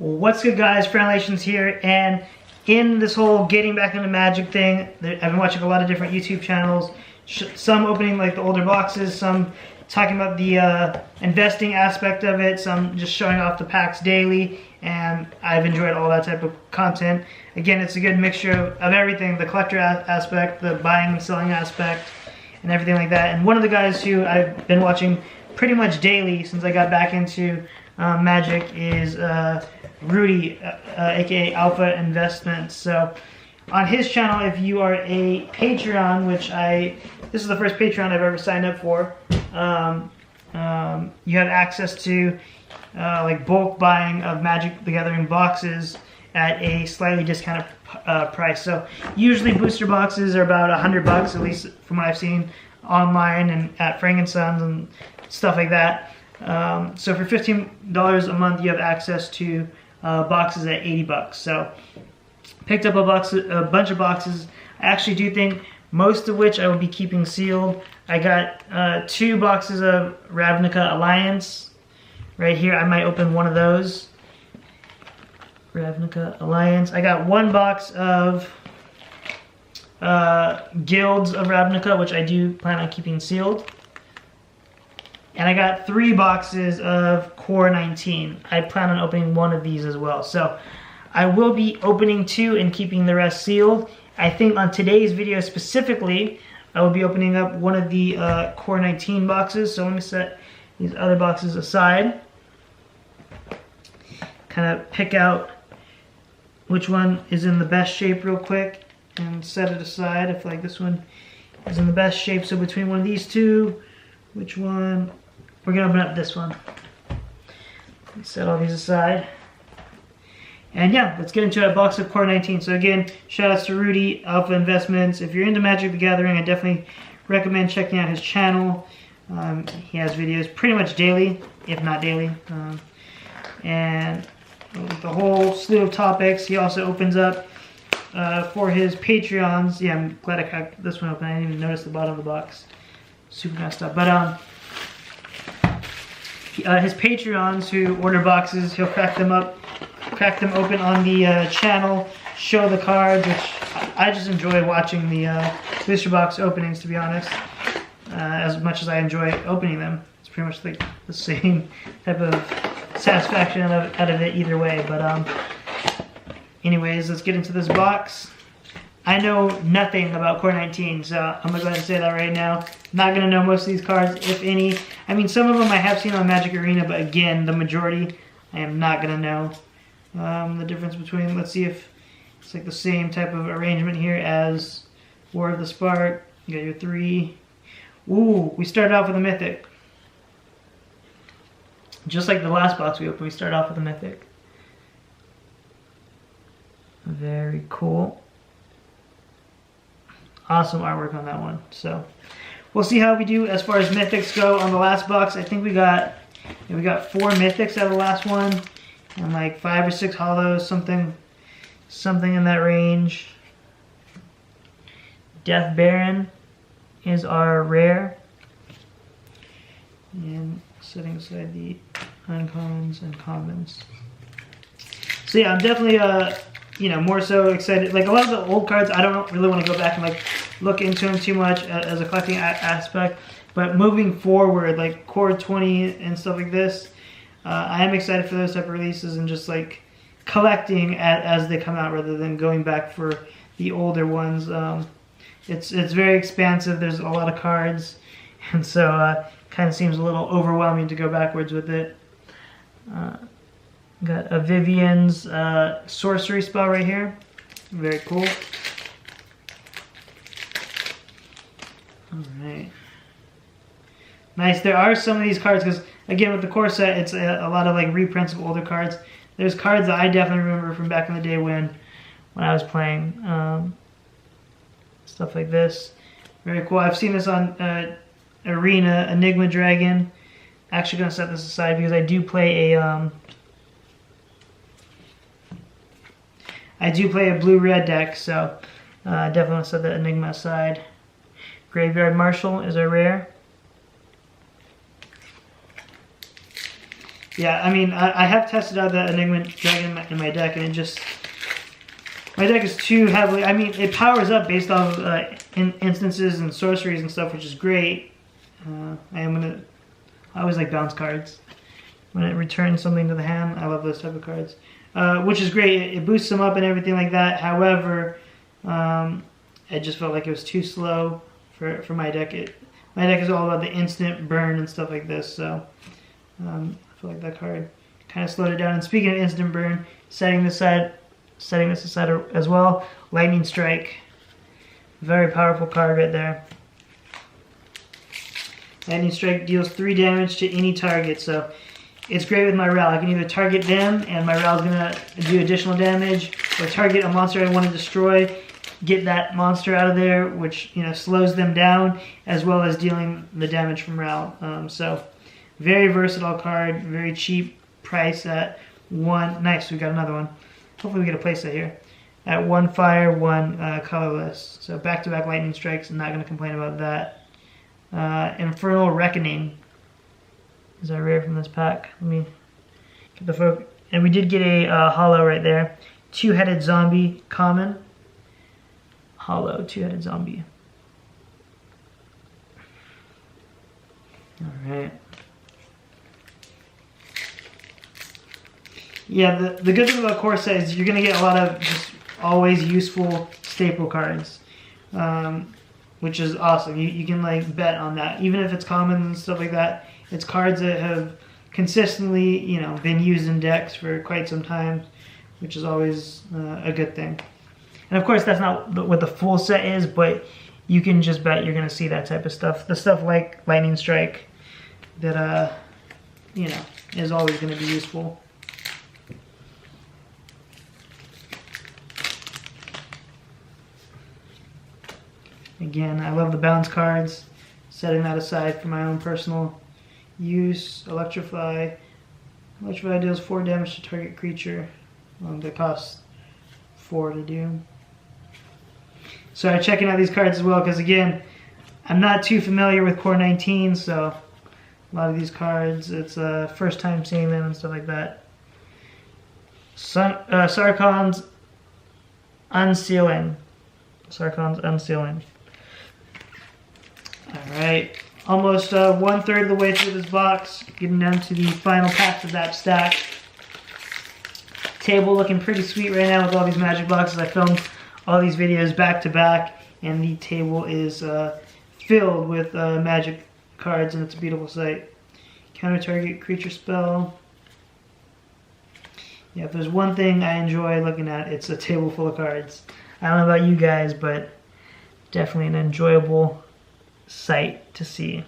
What's good, guys? Franalations here, and in this whole getting back into Magic thing, I've been watching a lot of different YouTube channels, some opening like the older boxes, some talking about the investing aspect of it, some just showing off the packs daily, and I've enjoyed all that type of content. Again, it's a good mixture of everything, the collector aspect, the buying and selling aspect, and everything like that. And one of the guys who I've been watching pretty much daily since I got back into Magic is Rudy, aka Alpha Investments. So on his channel, if you are a Patreon, which this is the first Patreon I've ever signed up for, you have access to like bulk buying of Magic the Gathering boxes at a slightly discounted price. So usually booster boxes are about $100, at least from what I've seen online and at Frank & Sons and stuff like that. So for $15 a month, you have access to boxes at $80. So picked up a bunch of boxes. I actually do think most of which I will be keeping sealed. I got 2 boxes of Ravnica Alliance right here. I might open one of those. Ravnica Alliance. I got 1 box of Guilds of Ravnica, which I do plan on keeping sealed. And I got 3 boxes of Core 19. I plan on opening one of these as well. So I will be opening 2 and keeping the rest sealed. I think on today's video specifically, I will be opening up one of the Core 19 boxes. So let me set these other boxes aside. Kind of pick out which one is in the best shape real quick and set it aside. I feel like this one is in the best shape. So between one of these two, which one? We're gonna open up this one. Set all these aside. And yeah, let's get into a box of Core 19. So again, shout outs to Rudy, Alpha Investments. If you're into Magic the Gathering, I definitely recommend checking out his channel. He has videos pretty much daily, if not daily. And the whole slew of topics. He also opens up for his Patreons. Yeah, I'm glad I cracked this one open. I didn't even notice the bottom of the box. Super messed up. But his Patreons who order boxes, he'll crack them open on the channel, show the cards, which I just enjoy watching the booster box openings, to be honest, as much as I enjoy opening them. It's pretty much like the same type of satisfaction out of it either way. But anyways, let's get into this box. I know nothing about Core 19, so I'm going to go ahead and say that right now. Not going to know most of these cards, if any. I mean, some of them I have seen on Magic Arena, but again, the majority I am not going to know. The difference between, let's see if it's like the same type of arrangement here as War of the Spark. You got your 3. Ooh, we started off with a Mythic. Just like the last box we opened, we started off with a Mythic. Very cool. Awesome artwork on that one. So we'll see how we do as far as Mythics go. On the last box, I think we got 4 Mythics out of the last one, and like 5 or 6 Hollows, something in that range. Death Baron is our rare. And setting aside the uncommons and commons. So yeah, I'm definitely more so excited. Like a lot of the old cards, I don't really want to go back and like look into them too much as a collecting aspect. But moving forward, like Core 20 and stuff like this, I am excited for those type of releases and just like collecting as they come out rather than going back for the older ones. It's very expansive. There's a lot of cards, and so kind of seems a little overwhelming to go backwards with it. Got a Vivian's sorcery spell right here. Very cool. Alright. Nice. There are some of these cards, because again with the core set, it's a lot of like reprints of older cards. There's cards that I definitely remember from back in the day when I was playing. Stuff like this. Very cool. I've seen this on Arena, Enigma Dragon. Actually going to set this aside because I do play a blue-red deck, so definitely want to set the Enigma aside. Graveyard Marshal is our rare. Yeah, I mean, I have tested out that Enigma Dragon in my deck, and my deck is too heavily. I mean, it powers up based off instances and sorceries and stuff, which is great. I always like bounce cards when it returns something to the hand. I love those type of cards, which is great. It boosts them up and everything like that. However, I just felt like it was too slow for my deck. My deck is all about the instant burn and stuff like this, so I feel like that card kind of slowed it down. And speaking of instant burn, setting this aside as well, Lightning Strike. Very powerful card right there. Lightning Strike deals 3 damage to any target, so it's great with my Ral. I can either target them, and my Ral is going to do additional damage, or target a monster I want to destroy, get that monster out of there, which slows them down, as well as dealing the damage from Ral. So very versatile card, very cheap price at 1. Nice, we got another one. Hopefully we get a playset here. At 1 fire, 1 colorless. So back-to-back Lightning Strikes. I'm not going to complain about that. Infernal Reckoning is our rare from this pack. Let me get the focus. And we did get a hollow right there. 2-headed zombie common. Hollow 2-headed zombie. Alright. Yeah, the good thing about Core set is you're going to get a lot of just always useful staple cards, which is awesome. You can like bet on that. Even if it's common and stuff like that, it's cards that have consistently been used in decks for quite some time, which is always a good thing. And of course that's not what the full set is, but you can just bet you're going to see that type of stuff. The stuff like Lightning Strike that is always going to be useful. Again, I love the bounce cards. Setting that aside for my own personal use. Electrify. Electrify deals 4 damage to target creature. That costs 4 to do. So checking out these cards as well, because again, I'm not too familiar with Core 19, so a lot of these cards, it's first time seeing them and stuff like that. Sarkhan's Unsealing. Sarkhan's Unsealing. Alright, almost 1/3 of the way through this box, getting down to the final packs of that stack. Table looking pretty sweet right now with all these magic boxes. I filmed all these videos back to back, and the table is filled with magic cards, and it's a beautiful sight. Counter target creature spell. Yeah, if there's one thing I enjoy looking at, it's a table full of cards. I don't know about you guys, but definitely an enjoyable sight to see.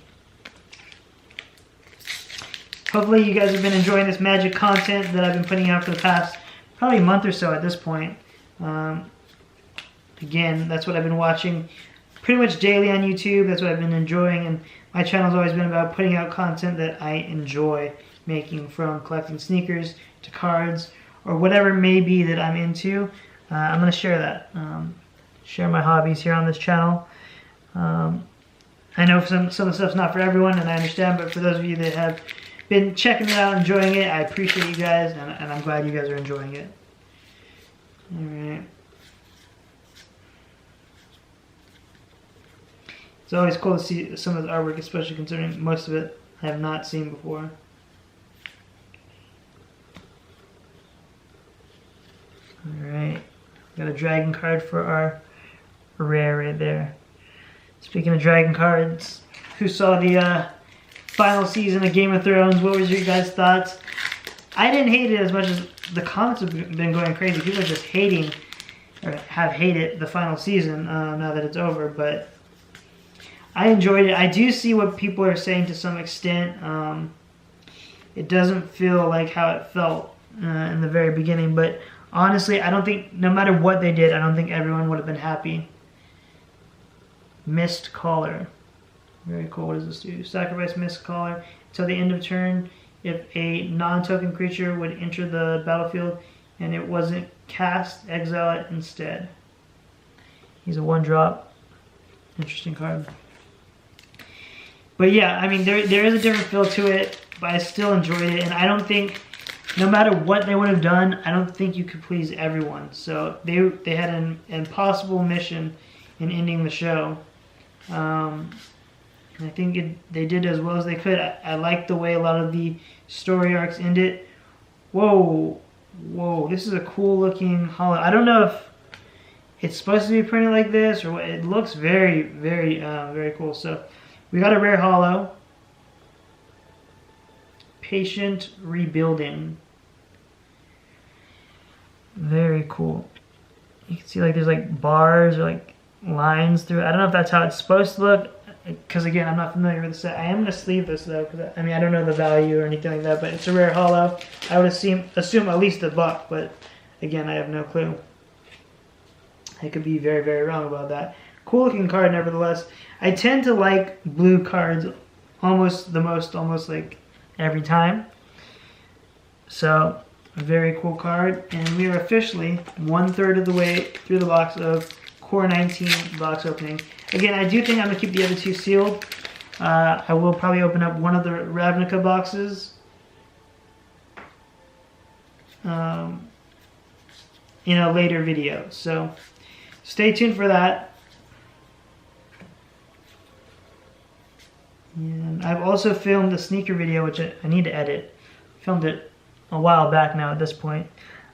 Hopefully you guys have been enjoying this magic content that I've been putting out for the past probably a month or so at this point. Again, that's what I've been watching pretty much daily on YouTube. That's what I've been enjoying, and my channel's always been about putting out content that I enjoy making, from collecting sneakers to cards or whatever it may be that I'm into. I'm going to share that. Share my hobbies here on this channel. I know some of the stuff's not for everyone, and I understand, but for those of you that have been checking it out, enjoying it, I appreciate you guys, and I'm glad you guys are enjoying it. Alright. It's always cool to see some of the artwork, especially considering most of it I have not seen before. Alright. Got a dragon card for our rare right there. Speaking of dragon cards, who saw the final season of Game of Thrones? What was your guys' thoughts? I didn't hate it as much as the comments have been going crazy. People are just hating, or have hated the final season now that it's over, but I enjoyed it. I do see what people are saying to some extent. It doesn't feel like how it felt in the very beginning, but honestly, I don't think, no matter what they did, I don't think everyone would have been happy. Mist Caller. Very cool. What does this do? Sacrifice Mist Caller until the end of turn. If a non-token creature would enter the battlefield and it wasn't cast, exile it instead. He's a 1-drop. Interesting card. But yeah, I mean, there is a different feel to it, but I still enjoyed it. And I don't think, no matter what they would have done, I don't think you could please everyone. So they had an impossible mission in ending the show. And I think they did as well as they could. I like the way a lot of the story arcs ended. Whoa, this is a cool looking holo. I don't know if it's supposed to be printed like this or what. It looks very, very cool. So we got a rare holo. Patient Rebuilding. Very cool. You can see like there's like bars or like lines through it. I don't know if that's how it's supposed to look, because again, I'm not familiar with the set. I am going to sleeve this though, because I mean, I don't know the value or anything like that, but it's a rare holo. I would assume at least $1, but again, I have no clue. I could be very, very wrong about that. Cool looking card nevertheless. I tend to like blue cards almost like every time. So, a very cool card. And we are officially 1/3 of the way through the box of Core 19 box opening. Again, I do think I'm going to keep the other two sealed. I will probably open up one of the Ravnica boxes in a later video. So, stay tuned for that. And I've also filmed a sneaker video, which I need to edit. Filmed it a while back now at this point.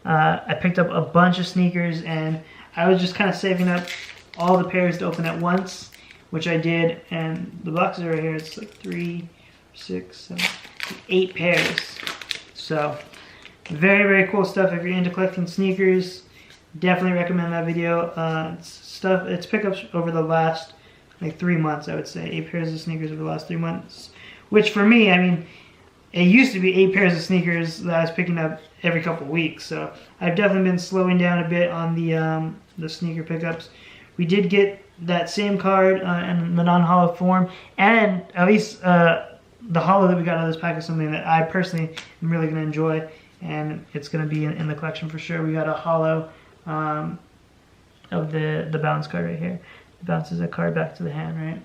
I picked up a bunch of sneakers and I was just kind of saving up all the pairs to open at once, which I did. And the boxes are right here. It's like 3, 6, 7, 8 pairs. So very, very cool stuff. If you're into collecting sneakers, definitely recommend that video. It's pickups over the last like 3 months, I would say. 8 pairs of sneakers over the last 3 months. Which for me, I mean, it used to be 8 pairs of sneakers that I was picking up every couple weeks. So I've definitely been slowing down a bit on the sneaker pickups. We did get that same card in the non-holo form, and at least the holo that we got out of this pack is something that I personally am really going to enjoy, and it's going to be in the collection for sure. We got a holo of the bounce card right here. It bounces a card back to the hand, right?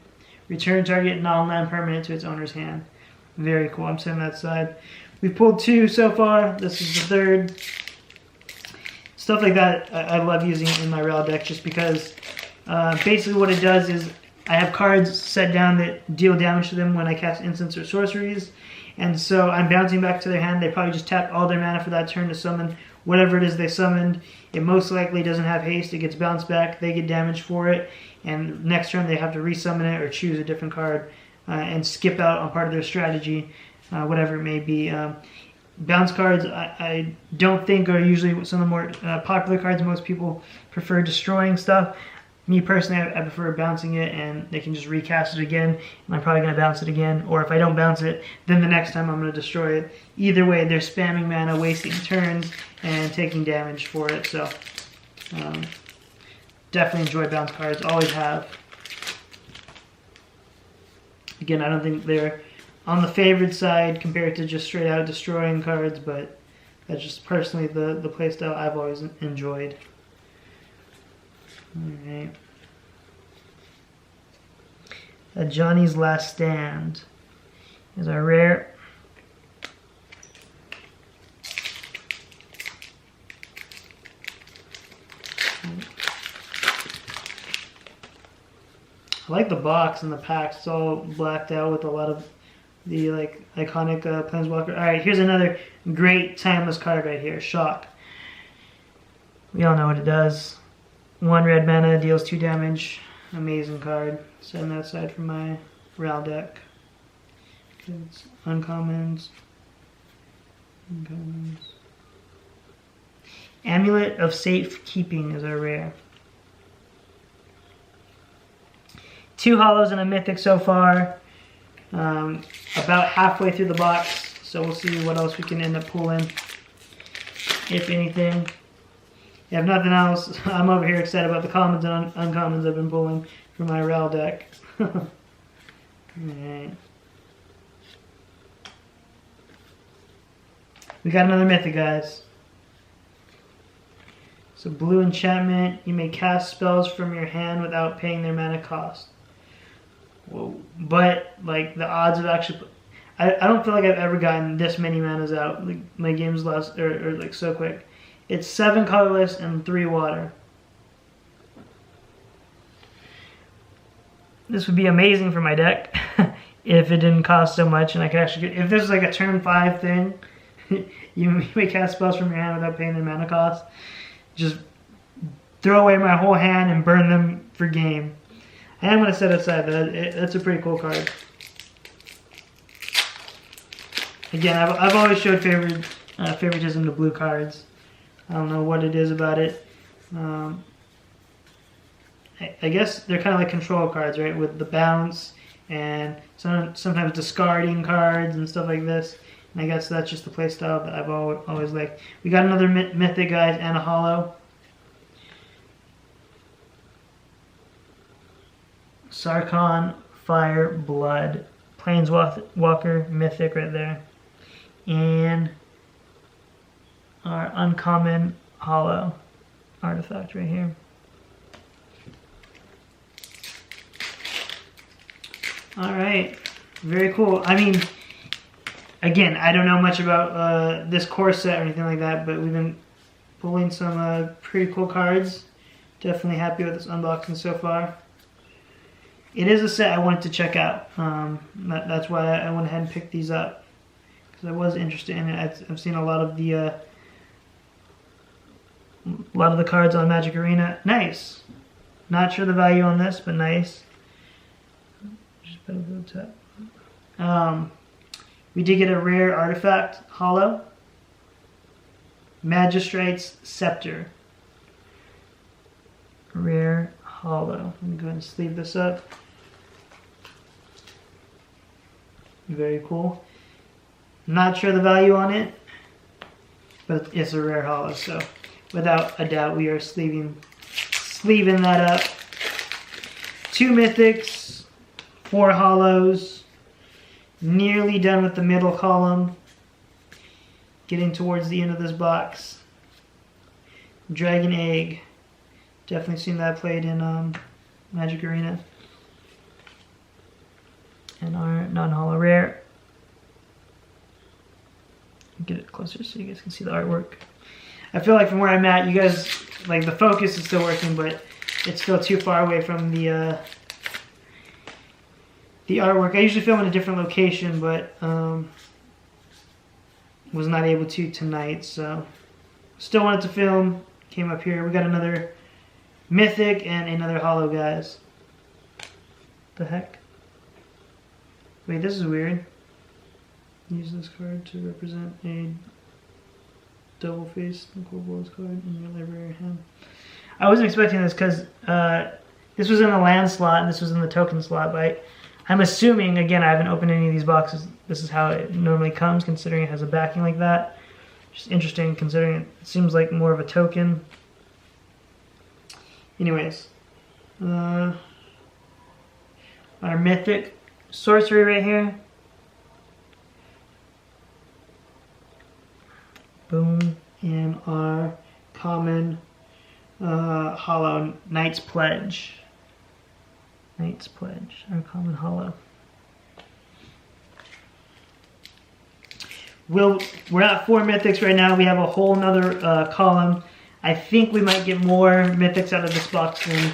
Return target non-land permanent to its owner's hand. Very cool. I'm setting that aside. We've pulled 2 so far. This is the 3rd. Stuff like that I love using in my rail deck just because basically what it does is I have cards set down that deal damage to them when I cast instants or sorceries. And so I'm bouncing back to their hand. They probably just tapped all their mana for that turn to summon whatever it is they summoned. It most likely doesn't have haste. It gets bounced back. They get damage for it. And next turn they have to resummon it or choose a different card and skip out on part of their strategy, whatever it may be. Bounce cards I don't think are usually some of the more popular cards. Most people prefer destroying stuff. Me personally, I prefer bouncing it, and they can just recast it again, and I'm probably going to bounce it again. Or if I don't bounce it, then the next time I'm going to destroy it. Either way, they're spamming mana, wasting turns, and taking damage for it. So definitely enjoy bounce cards, always have. Again, I don't think they're on the favored side compared to just straight out destroying cards, but that's just personally the playstyle I've always enjoyed. Alright. Johnny's Last Stand is our rare. I like the box and the packs. It's all blacked out with a lot of the like iconic Planeswalker. Alright, here's another great timeless card right here. Shock. We all know what it does. 1 red mana, deals 2 damage. Amazing card. Setting that aside from my Ral deck. It's uncommons. Amulet of Safekeeping is our rare. 2 holos and a mythic so far. About halfway through the box, so we'll see what else we can end up pulling, if anything. If nothing else, I'm over here excited about the commons and uncommons I've been pulling from my Ral deck. Alright. We got another mythic, guys. So blue enchantment, you may cast spells from your hand without paying their mana cost. Whoa. But like the odds of actually, I don't feel like I've ever gotten this many manas out. Like my games last or like so quick. It's 7 colorless and 3 water. This would be amazing for my deck if it didn't cost so much, and I could actually get, if this was like a turn 5 thing, you may cast spells from your hand without paying the mana cost. Just throw away my whole hand and burn them for game. I am going to set it aside, but that's a pretty cool card. Again, I've always showed favoritism to blue cards. I don't know what it is about it. I guess they're kind of like control cards, right? With the bounce and sometimes discarding cards and stuff like this. And I guess that's just the play style that I've always liked. We got another mythic, guys, and a holo. Sarkhan, Fire, Blood, Planeswalker, mythic right there. And our uncommon holo artifact right here. All right, very cool. I mean, again, I don't know much about this core set or anything like that, but we've been pulling some pretty cool cards. Definitely happy with this unboxing so far. It is a set I wanted to check out. That's why I went ahead and picked these up, because I was interested in it. I've seen a lot of the cards on Magic Arena. Nice. Not sure the value on this, but nice. We did get a rare artifact, holo. Magistrate's Scepter. Rare holo. Let me go ahead and sleeve this up. Very cool. Not sure the value on it, but it's a rare holo, so without a doubt we are sleeving that up. 2 mythics, 4 holos. Nearly done with the middle column. Getting towards the end of this box. Dragon Egg. Definitely seen that played in Magic Arena. And our non-holo rare. Get it closer so you guys can see the artwork. I feel like from where I'm at, you guys, like the focus is still working, but it's still too far away from the artwork. I usually film in a different location, but was not able to tonight, so still wanted to film. Came up here. We got another mythic and another holo, guys. The heck? Wait, this is weird. Use this card to represent a double-faced Incorporeal's card in your library hand. I wasn't expecting this because this was in the land slot and this was in the token slot, but I'm assuming, again, I haven't opened any of these boxes, this is how it normally comes, considering it has a backing like that. Just interesting, considering it seems like more of a token. Anyways, our mythic sorcery right here. Boom. And our common holo Knight's Pledge. Knight's Pledge, our common holo. We're at 4 mythics right now. We have a whole nother column. I think we might get more mythics out of this box than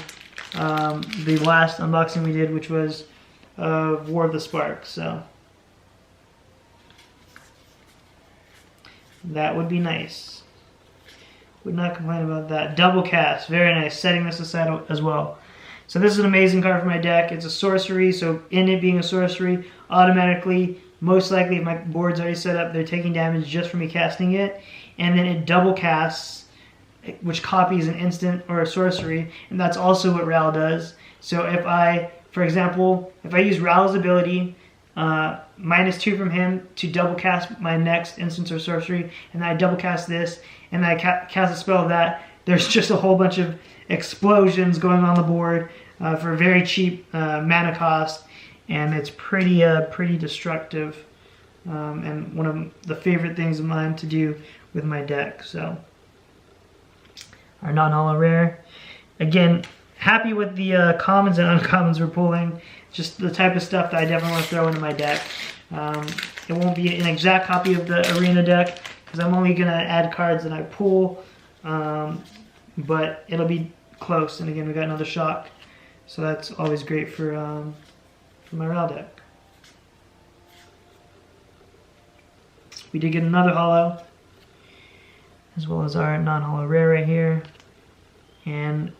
the last unboxing we did, which was War of the Spark. So that would be nice. Would not complain about that. Double cast, very nice. Setting this aside as well. So this is an amazing card for my deck. It's a sorcery, so in it being a sorcery, automatically, most likely if my board's already set up, they're taking damage just from me casting it. And then it double casts, which copies an instant or a sorcery, and that's also what Ral does. So if I, for example, if I use Ral's ability, -2 from him to double cast my next instance or sorcery, and then I double cast this, and then I cast a spell of that, there's just a whole bunch of explosions going on the board for a very cheap mana cost, and it's pretty destructive, and one of the favorite things of mine to do with my deck. So our non-holo rare, again, happy with the commons and uncommons we're pulling. just the type of stuff that I definitely want to throw into my deck. It won't be an exact copy of the Arena deck, because I'm only going to add cards that I pull, but it'll be close. And again, we got another shock, so that's always great for my RAL deck. We did get another holo, as well as our non-holo rare right here, and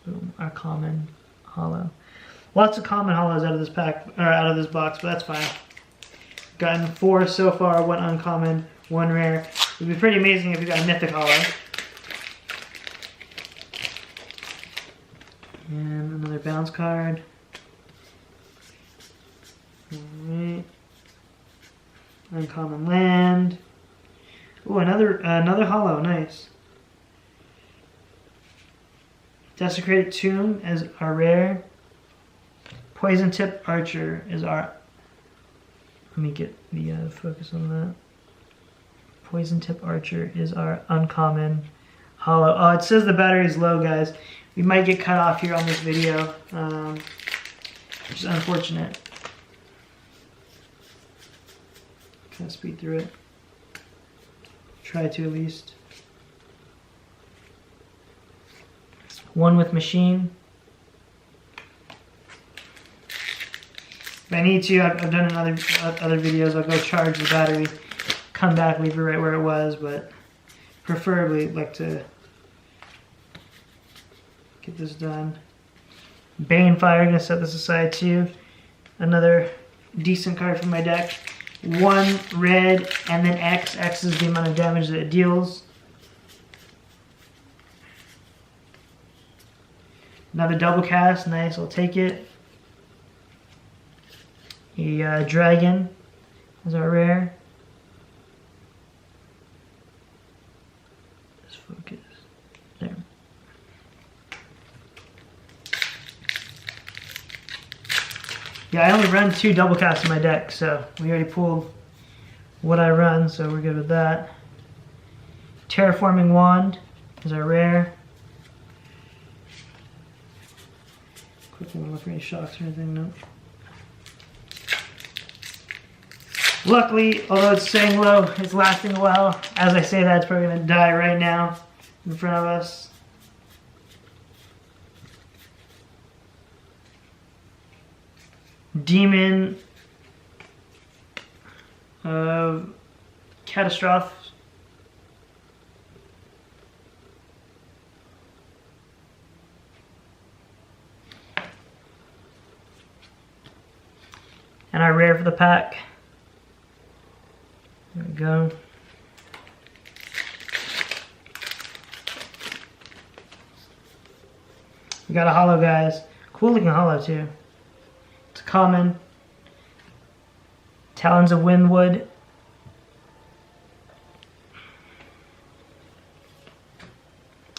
boom, our common holo. Lots of common holos out of this pack, or out of this box, but that's fine. Gotten 4 so far, 1 uncommon, 1 rare. It would be pretty amazing if we got a mythic holo. And another bounce card. Alright. Uncommon land. Oh, another holo, nice. Desecrated Tomb is our rare. Poison Tip Archer is our... Let me get the focus on that. Poison Tip Archer is our uncommon holo. Oh, it says the battery is low, guys. We might get cut off here on this video, which is unfortunate. Kind of speed through it. Try to at least. 1 with machine. If I need to, I've done in other videos, I'll go charge the battery, come back, leave it right where it was, but preferably like to get this done. Banefire, I'm going to set this aside too. Another decent card from my deck. 1 red, and then X. X is the amount of damage that it deals. Another double cast, nice, I'll take it. A dragon is our rare. Let's focus. There. Yeah, I only run 2 double casts in my deck, so we already pulled what I run, so we're good with that. Terraforming Wand is our rare. Quickly look for any shocks or anything, no. Luckily, although it's staying low, it's lasting a while. As I say that, it's probably going to die right now in front of us. Demon of Catastrophe. And our rare for the pack. There we go. We got a holo, guys. Cool looking holo too. It's common. Talons of Windwood.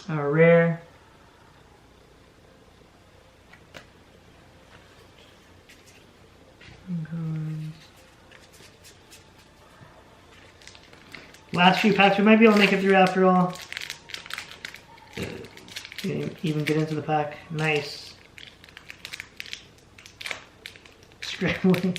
Our rare. Last few packs, we might be able to make it through after all. Even get into the pack. Nice. Scrambling.